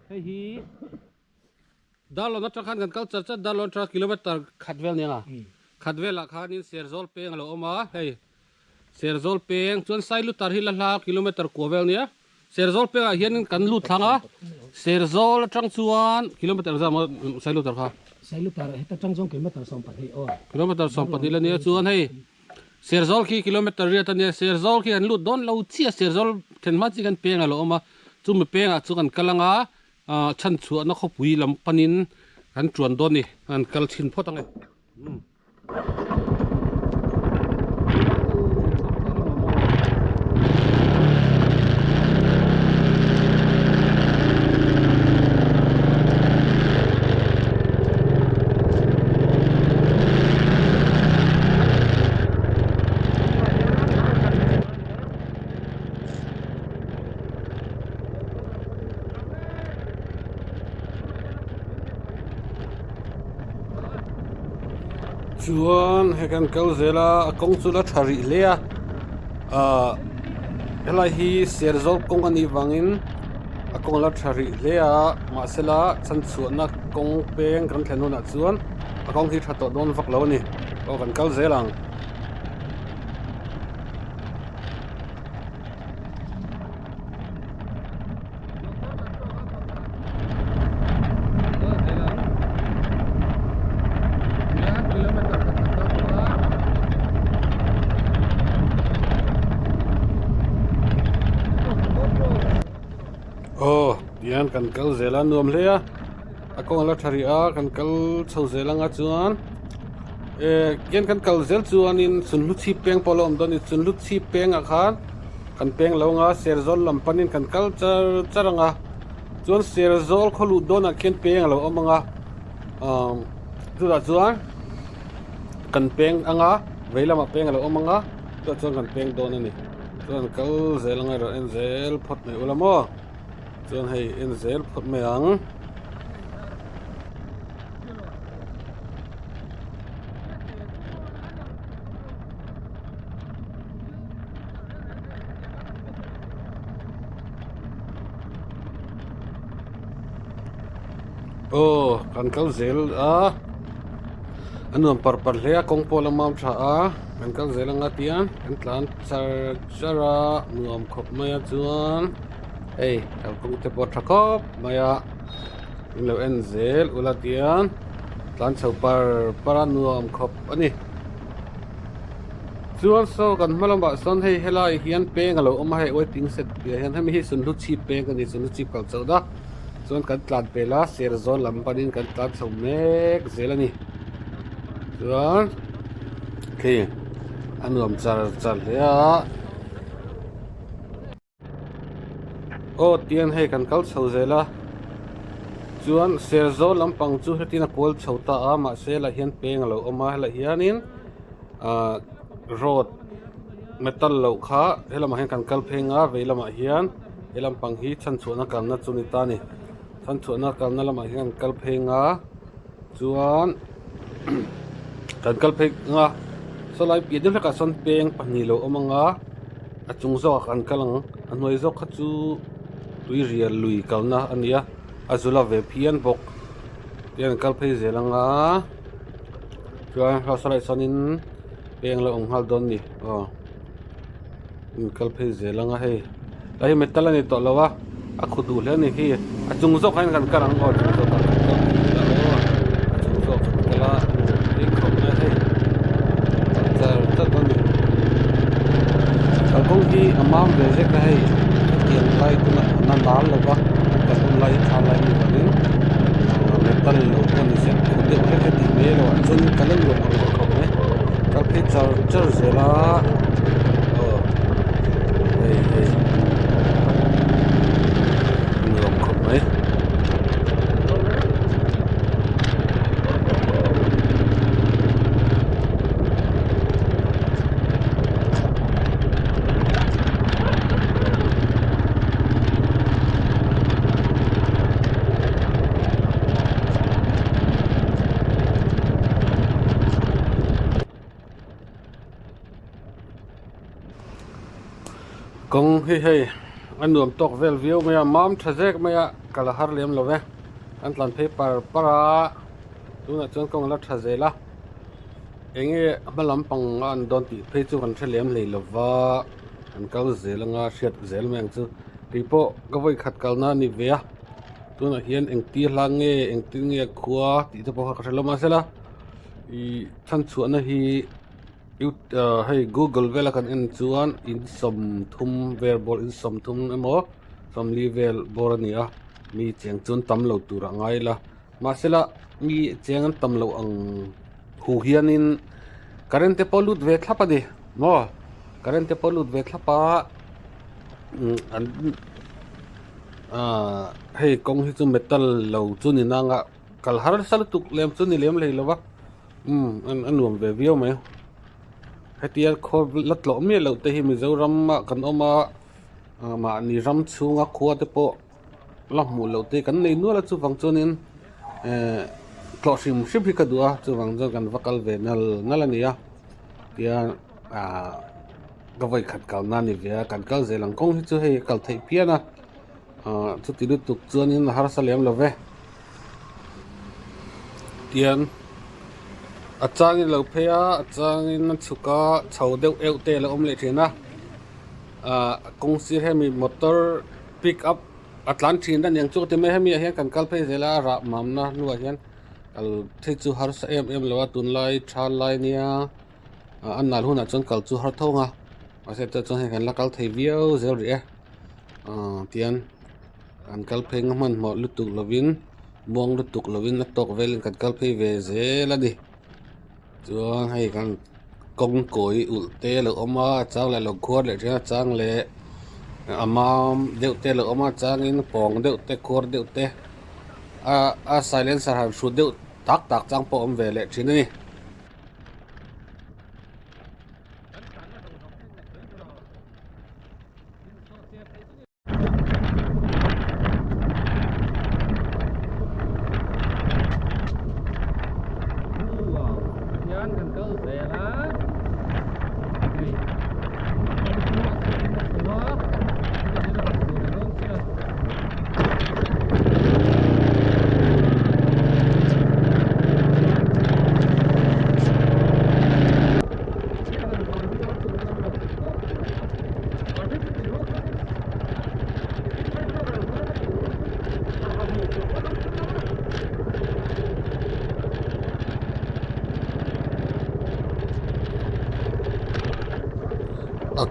hei hi dalon na trakhan kan culture cha dalon tra kilometer khatvel nia khatvel la khanin serzol peng lo oma hei serzol peng chuan sailu tar hi la hla kilometer kovel nia serzol peng a hian kan lu thanga serzol atang chuan kilometer za ma sailu tar kha sailu tar heta changjong kilometer som pat hi o kilometer som pat la nia chuan hei serzol ki kilometer ria tania serzol ki an lu don lo chia serzol then ma chi kan peng lo oma chu mi peng a chu kan kalanga chan chu na khopui lam panin kan chuan don ni an kal thin photang e chuan he kan kal zela kong chu la thari le a helai hi serzol kong ani wangin a kong la thari le a ma sela chan chu na kong peng kan thlenun a chuan a kong hi thato don vak lo ni o kan kal zelang Yan kan kal zela nuam le a kong la thari a kan kal chho zelanga chuan yan kan kal zel chuan in chun lu chi peng polom don ni chun lu chi peng a khan kan peng longa serzol lampanin kan kal charanga chuan serzol kholu don a khen peng lo omanga chu da chuan kan peng anga veilama peng lo omanga chu chuan kan peng don ani chuan kal zelanga ro en zel phot nei ulamo chuan hei en zel phot mai ang kan kal zel a anuam par hle a kong polamam tha a kan kal zelanga tian kan tlan chara nuam khop mai a chuan hei kal kong te po thakop maya lo en zel ulatian tlan chho para nuam khop ani chuan so kan malamba son hei helai hian peng alo oma hei waiting set hian hemi hi sun lu chi peng ani sun lu chi kal chawda chuan kan tlan pela serzol lampanin kan tlan chho mek zel ani chuan khi anuam char hle a tian hei kan kal chho zela chuan serzol lampang chu hetina kol chhota a ma sela hian peng alo oma hela hianin road metal lo kha helama hian kan kal phenga veilama hian helampang hi chan chuana kalna chuni ta ni chan chuana kalna lama hian kal phenga chuan kan kal phenga solai piadin ka son peng pahni lo omanga achung zo kan kalang anoi zo kha chu tui rial lui kalna ania azula ve phian bok tian kal phei zelanga chuan ha solai sonin peng lo ong hal don ni in kal phei zelanga hei lai metal ani to lawa a khudu hle ni hi achung zo khan kan karang chung zo kan achung zo kala ei khop na hei ta don ni kong hi amam ve je ka hei tiang lai kuna na dal lo ba ka lai tha lai ni ba ni metal lo ko ni se khode ole ka ti me lo chun kalang lo ko ne ka phe char zela hei ni rom ko mai kong hei anh nuông tóc vel view mày mam thazek mày kala har lem lo ve an tlan paper para tu na chon kong la thazela enge malam pang an don ti phei chu kan thlem lei lova an kal zelanga hriat zel meng chu ripo gawai khat kalna ni ve a tuna hian eng ti hlange eng ti nge khuwa ti te pawh ka thloma sela I than chuana hi hei Google vela kan en chuan in som thum verbal in som thum emo som li vel bor ania mi cheng chun tam lo tura ngai la ma sela mi cheng an tam lo ang hu hian in current te polut ve thlapa di mo current te polut ve thlapa an hei kong hi chu metal lo chu ni nanga kal har sal tuk lem chu ni lem lei lova an nuam ve view mai hetiar kho lat lo mi lo te hi Mizoram ma kan oma ma ni ram chunga khuwa te po lam mu lo te kan nei nu la chu wang chunin closim ship hi ka dua chu wang jo kan vakal ve nal ania tia gawai khat kal na ni ve kan kal zelang kong hi chu hei kal thei piana chu ti lu tuk chuanin har salem lo ve tian achangin lo phea achangin chuka chho deuh eu te la om le thina kong sir hemi motor pick up atlan thin dan yang chu te me hemi hian kan kal phei zela ra mamna nuwa hian kal thei chu har sa em lo tun lai thal lai nia an nal huna chon kal chu har thonga ase ta chon he kan la kal thei viau zel ri tian kan kal phei man mo lutuk lovin mong lutuk lovin na tok vel kan kal phei ve zela di chuan hei kan kong koi ul te lo oma chang le lo khor le thina chang le amam deuh te lo oma chang in pong deuh te khor deuh te a silencer han shu deuh tak tak chang po om ve le thina ni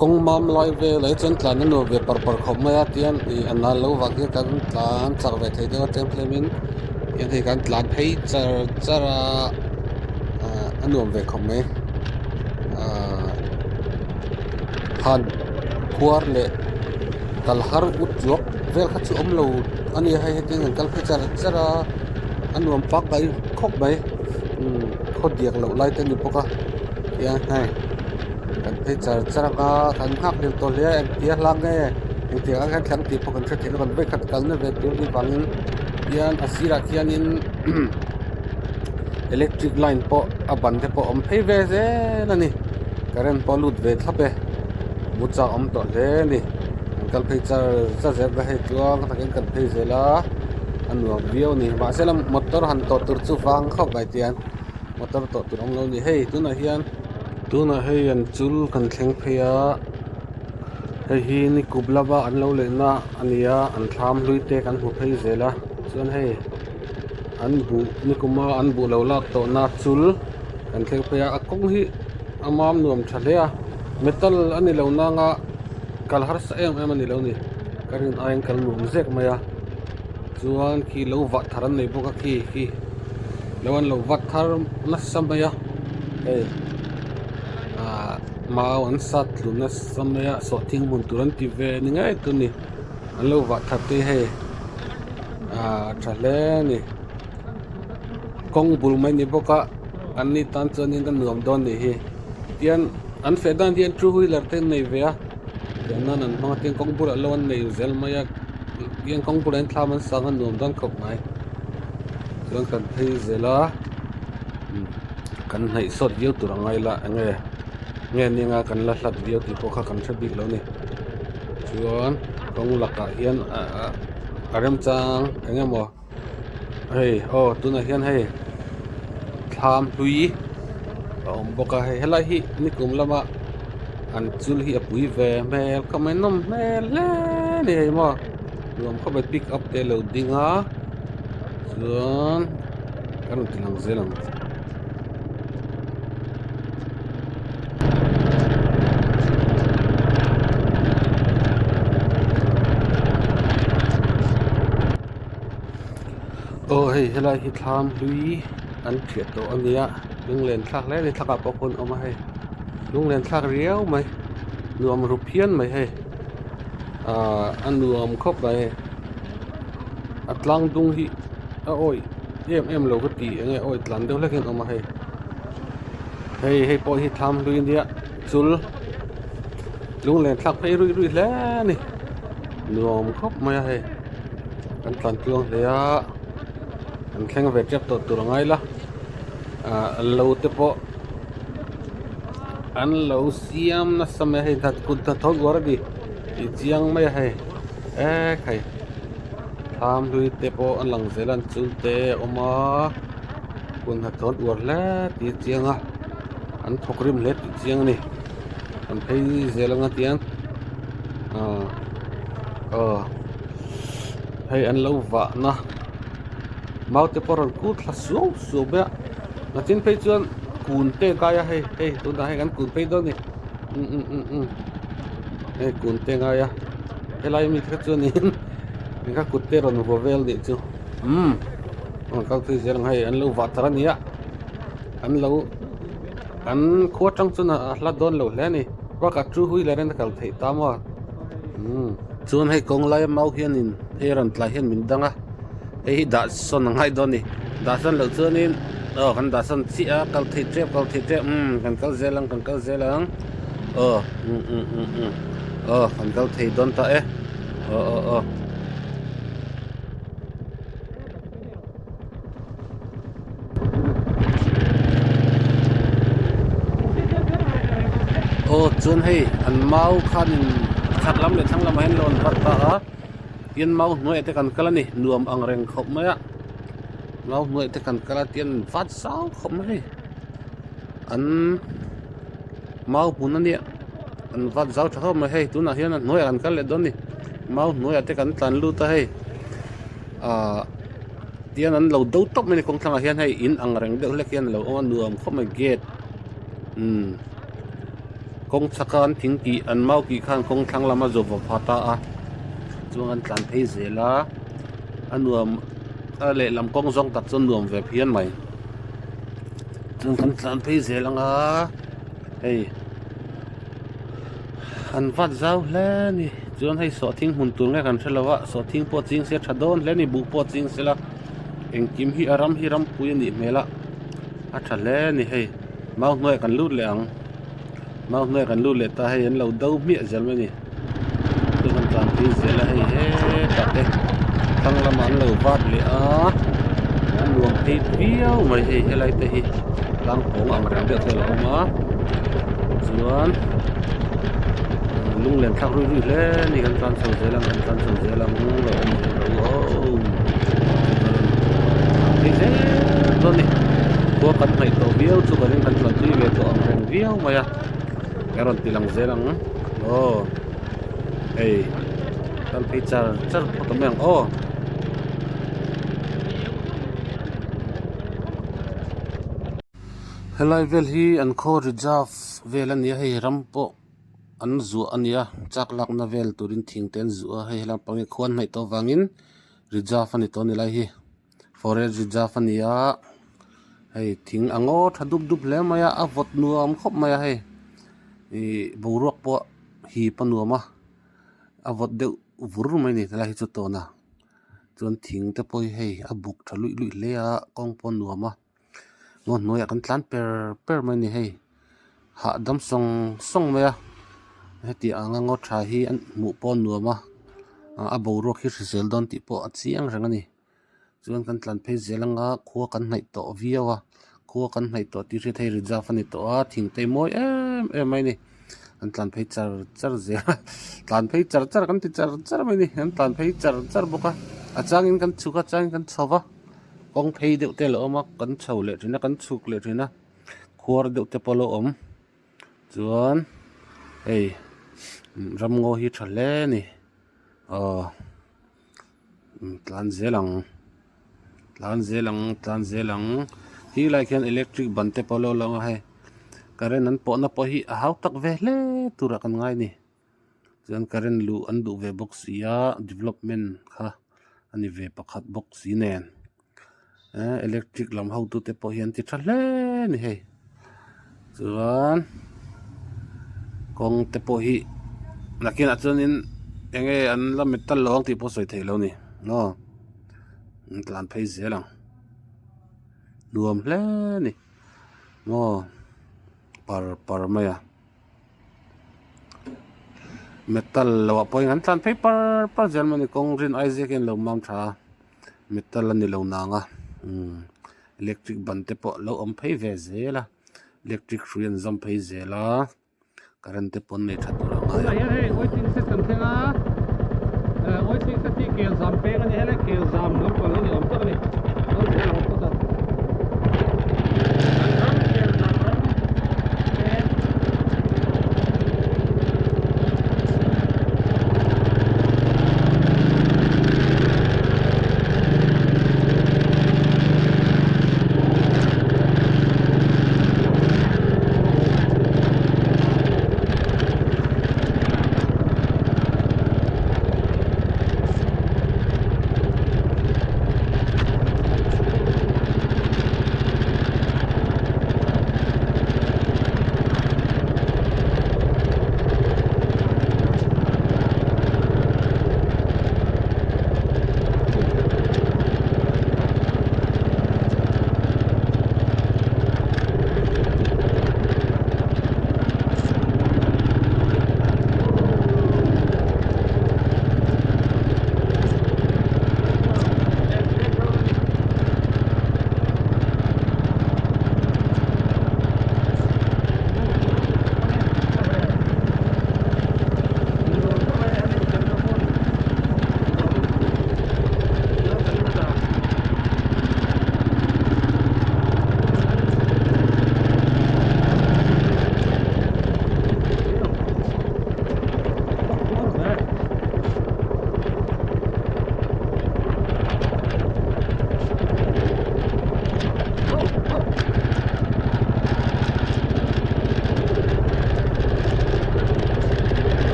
kong mam lai ve lai chen tlan no ve par khom ma tian I anal lo wa ke kan tlan chak ve thei de templemin yan he kan tlan phei chara anom ve khom me han khuar le kal har ut lok vel kha chu om lo ani hai he ting kal phei chara anom pak bai khop bai khot diak lo lai te ni poka ya hai kan phei chara kan hak nim to le em tia hlang nge em tia kan thlang ti pokan thre thil kan ve khat kal na ve tir di wangin yan asira kianin electric line po aban te po om phei ve ze na ni current po lut ve thlape mucha om to le ni kal phei cha ze ga he tuang takin kan phei zela anuam view ni ma selam motor han to tur chu wang khop bai tian motor to tur om lo ni hei tuna hei an chul kan thleng phea hei hi ni kublaba an lo le na ania an thlam luite kan hu phei zela chuan hei an bu ni kuma an bu lo lak to na chul kan thleng phea a kong hi amam nuam thalea metal ani lo na nga kal har sa em ani lo ni karin ain kal nuam zek maya chuan ki lo wa tharan nei boka ki lawan lo wat thar na samaya hei mau an sat luna samaya so thing mun turan ti ve ni ngai tu ni an lo wa thate he thale ni kong bul mai ni boka an ni tan chon in kan nuam don ni hi tian an fe dan tian two wheeler ten nei ve a tian nan an ma tian kong bul alon nei zel maya tian kong bul an thlam an sang an nuam don khop ngai chuan kan thei zela kan nei sot view turangai la nge ni nga kan la hlat view ti po kha kan thebik lo ni chuan kong laka hian arem chang engemaw hei tuna hian hei tham hlui boka hei helai hi nikum lama an chul hi apui ve mel kamenom mel le ni hei mo nuam kho be pick up te lo dinga chuan kan tilang zelang hei helai hi tham hlui an thiat to ania lung len thak le ni thaka pokon oma hei lung len thak riau mai nuam rupian mai hei an nuam khop mai atlang dung hi oi em lo ka ti enge oi tlan deuh lekin oma hei po hi tham hlui nia chul lung len thak phei rui le ni nuam khop mai hei kan tlan tuang le a an thleng ve chep to turangai la lo te po an lo siam na sam hei that kun ta thok war di ti chiang mai hei khai tham hlui te po an lang zelan chul te oma kun ha thot war la ti chiang a an thokrim le ti chiang ni an phei zelanga tiang hei an lo va na mau te poron ku thla su be na tin phei chuan kun te kaya hei tu da hei kan kun phei do ni hei kun te nga ya helai mi kha chuan in mi kha kut te ron vovel ni chu on kal tu zelang hei an lo va tara ni ya an kho tang chuna hla don lo hle ni wa ka chu hui le ren kal thei ta mo chuan hei kong lai mau hian in hei ran tla hian min danga hei da son ngai don ni da son lo chuan in kan da son chi a kal thei trep kan kal zelang kan kal thei don ta e chuan hei an mau khan in thak lam le thang lam hen lon pat ta a tian mau noi te kan kala ni nuam ang reng khop mai a mau noi te kan kala tian fat sau khop mai an mau pun ani an fat zau thau mai hei tuna hian an noi an kal le don ni mau noi te kan tlan lu ta hei tian an lo do top mai ni kong thang hian hei in ang reng deuh le kian lo on nuam khop mai gate kong chakan thing ti an mau ki khan kong thang lama zo va phata a chuan an tlan phei zela anuam le lam kong zong tak chon nuam ve phian mai chuan kan tlan phei zelanga hei an vat zau hle ni chuan hei so thing hun tur nge kan thelawa so thing po ching se thadon hle ni bu po ching sela engkim hi aram pui ni mela a thale ni hei mau noi kan lut le ang mau noi kan lut le ta hei an lo dau mi zel mai ni chuan tlan phei zela hei ta te thang lam an lo vat le a an luang thei piau mai hei helai te hi lang pong ang rang de te lo ma chuan lung len thak rui le ni kan tlan so zelang lo hei ze do ni ko kan mai to biau chu kan tlan tui ve to ang reng viau mai a karon tilang zelang hei kan phei char photo meng helai vel hi an kho reserve vel ania hei rampo an zu ania chaklak na vel turin thingten zu a hei helang pangi khon mai to wangin reserve ani to ni lai hi forest reserve ania hei thing ango thaduk dup hle maya avot nuam khop maya hei boruak po hi panuama avot de vur mai ni lai chu to na chuan thing te poi hei a buk thalui le a kong pon nuama ngon noi kan tlan per mai ni hei ha dam song maya heti anga ngo tha hi an mu pon nuama a boruak hi risel don ti po achiang rang ani chuan kan tlan phei zelanga khuwa kan hnai to viawa khuwa kan hnai to ti thei reserve ani to a thing te moi em mai ni kan tlan phei char zel tlan phei char kan ti char mai ni kan tlan phei char boka achangin kan chuka changin kan chowa kong phei deuh te lo ma kan chho le thina kan chuk le thina khuar deuh te polo om chuan ei ram ngo hi thale ni tlan zelang hi lai khian electric ban te polo lo hai karen an po na po hi a hau tak ve hle tura kan ngai ni chuan karen lu an du ve box ya development kha ani ve pakhat box si nen electric lam hau tu te po hian ti thale ni hei chuan kong te po hi nakin achuanin enge an la metal lawng ti po soi thei lo ni no tlan phei zelang nuam hle ni mo par maya metal lawa poi an tlan phei par germany kong rin isaac en lo mam tha metal ani lo nanga electric ban te po lo om phei ve zela electric ruin zam phei zela current te pon nei thatura nga ya he waiting system thenga waiting system kel zam pe ani hele kel zam lo ko ni om to ni lo je lo ko ta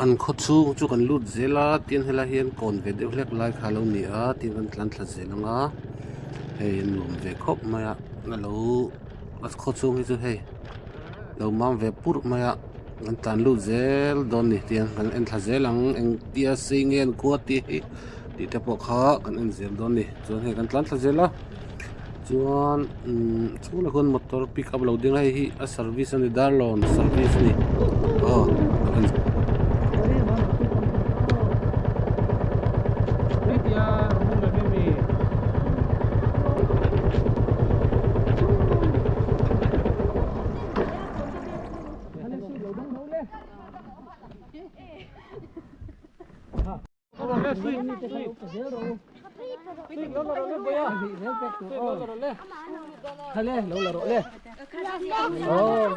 an kho chung chu kan lut zela tin hela hian kon ve deuh hlek lai kha lo ni a tin kan tlan thla zelanga hei nuam ve khop maya na lo as kho chung hi chu hei lo mam ve pur maya kan tan lut zel don ni tin kan en thla zelang eng tia singen ko ti ti te po kha kan en zel don ni chuan hei kan tlan thla zela chuan chu la kon motor pick up lo ding hi a service ani darlon service ni Lo laro le boya. Rem pek tu. Oh. Khale lo laro le. Oh.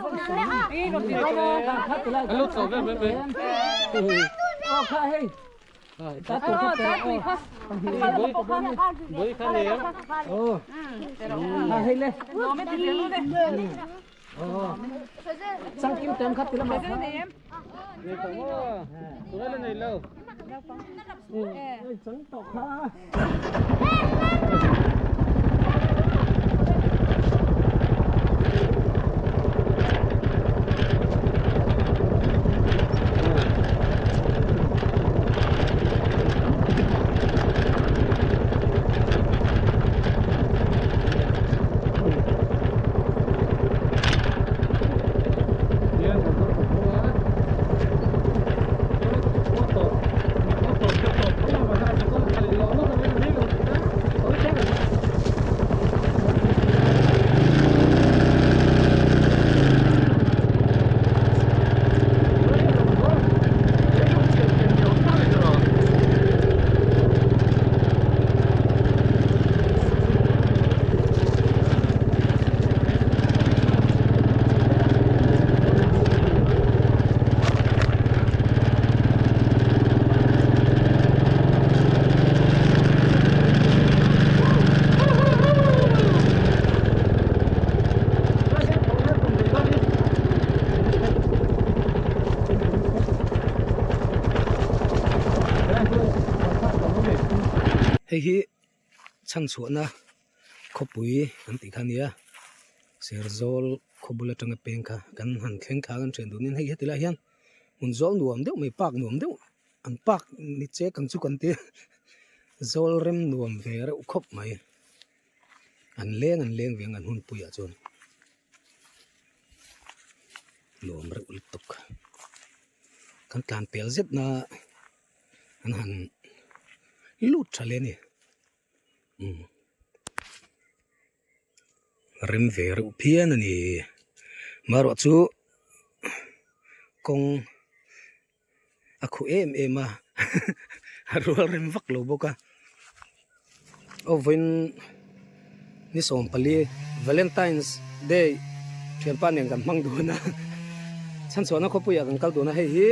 Hello, so ben. Oh, kha hey. Ta tu ta ta. Boy khan le. Oh. Kha hey le. Oh. Sang kim tem khat tila ma. Ni to mo. Tu la nei lo. Sang to kha. Hi chan chuana khopui an ti khania serzol khobula tanga pengka kan han thleng kha kan chen dunin hei hetila hian mun zol nuam deuh mai pak nuam deuh an pak ni che kang chu kan te zol rem nuam ve ra khop mai an leng veng an hun puya chon nuam ra ul tok kan tlan pel zet na an han lut thale ni rim ve ru phian ani maro chu kong akhu em a rual rim vak lo boka ovin ni som pali Valentine's Day thian pan yang kan mang du na chan so na ko puya kan kal du na hei hi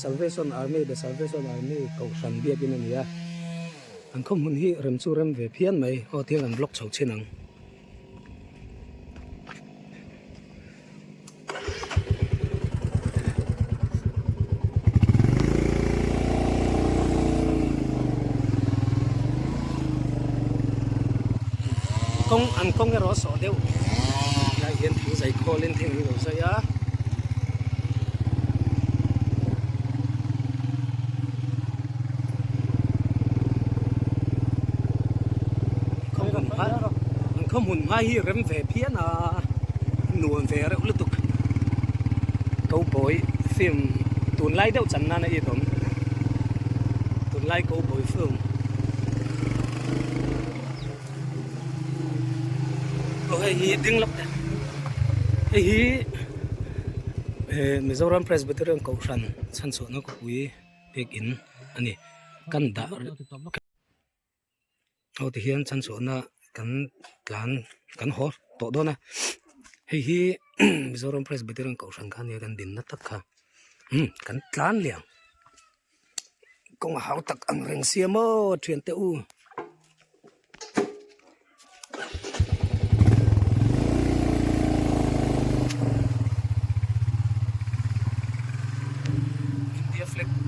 Salvation Army the Salvation Army ko san bia kin ania an khom mun hi rem chu rem ve phian mai o thiang an block chho chinang kong cái rõ sổ đều lại hiện thằng giấy khô lên thằng gì rồi say á không muốn mai hi rem về phía na nuông về rồi lúc tục câu bồi phim tuần lai đâu chẳng na này tóm tuần lai câu bồi phim hi ding lap hi Mizoram Presbyterian Kausan san so na ko pui pek in ani kan da au ti hian san so na kan tlan kan hor to do na hi Mizoram Presbyterian Kausan khan ya kan din na tak kha kan tlan liang kong hau tak ang reng siamo thian te u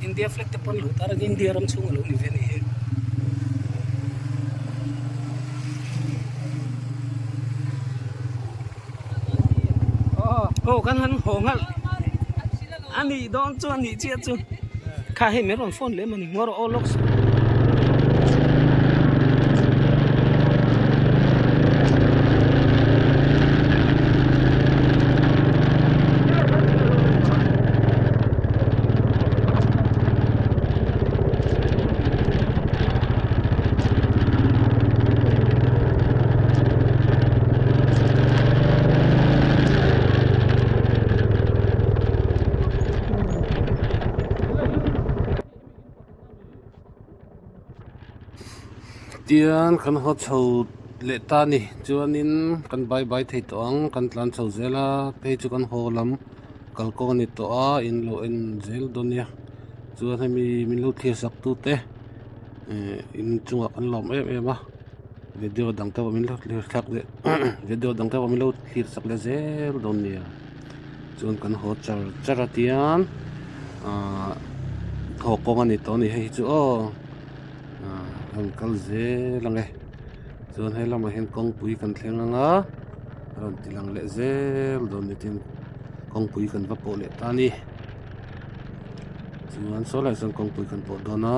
India flag te pon lu tar India ram chung lu ni ve ni oh kan han hong hal ani don chu ani che chu kha he meron phone le mani ngor o lok tian kan ho chho le ta ni chuanin kan bye thei to ang kan tlan chho zela pe chu kan ho lam kal ko ni to a in lo en zel donia chuan hemi min lo thia sak tu te in chunga kan lom em a video dang ta min lo thlir thak le video dang ta min lo thlir sak le zel donia chuan kan ho char tian ho kong ani to ni hei chu o han kal zelang e chuan he lama hen kong pui kan thleng anga ron tilang le zel don ni tin kong pui kan va po le ta ni chuan so lai son kong pui kan po dona